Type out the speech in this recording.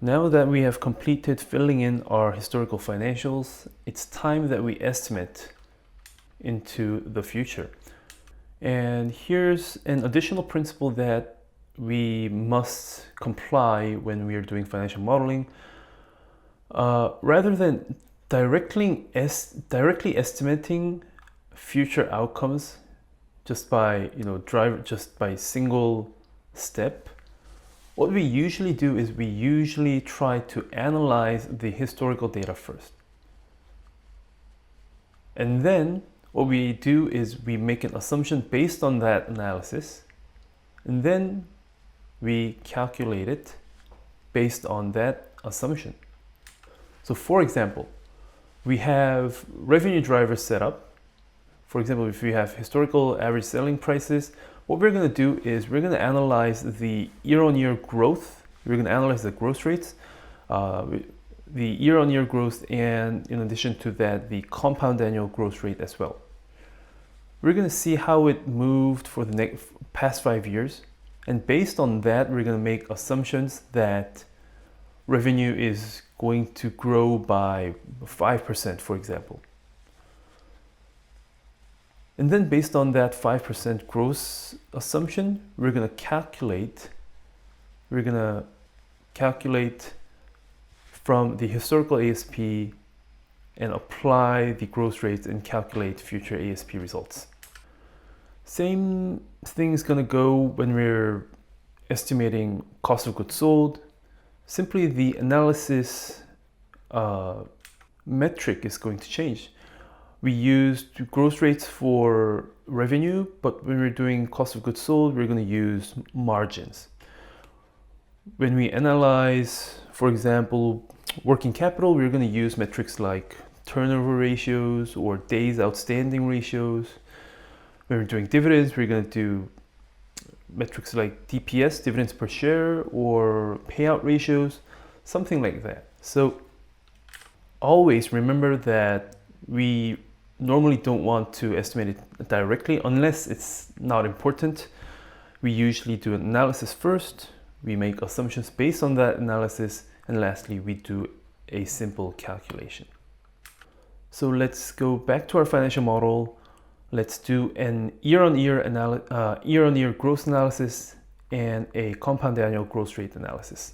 Now that we have completed filling in our historical financials, it's time that we estimate into the future. And here's an additional principle that we must comply when we are doing financial modeling. Rather than directly estimating future outcomes just by single step, what we usually do is we usually try to analyze the historical data first. And then what we do is we make an assumption based on that analysis, and then we calculate it based on that assumption. So for example, we have revenue drivers set up. For example, if we have historical average selling prices, what we're going to do is we're going to analyze the year-on-year growth. We're going to analyze the growth rates, the year-on-year growth, and in addition to that, the compound annual growth rate as well. We're going to see how it moved for the past 5 years. And based on that, we're going to make assumptions that revenue is going to grow by 5%, for example. And then based on that 5% growth assumption, we're going to calculate from the historical ASP and apply the growth rates and calculate future ASP results. Same thing is going to go when we're estimating cost of goods sold. Simply the analysis metric is going to change. We used growth rates for revenue, but when we're doing cost of goods sold, we're going to use margins. When we analyze, for example, working capital, we're going to use metrics like turnover ratios or days outstanding ratios. When we're doing dividends, we're going to do metrics like DPS, dividends per share, or payout ratios, something like that. So always remember that we normally don't want to estimate it directly unless it's not important. We usually do an analysis first, we make assumptions based on that analysis, and lastly we do a simple calculation. So let's go back to our financial model. Let's do an year-on-year growth analysis and a compound annual growth rate analysis.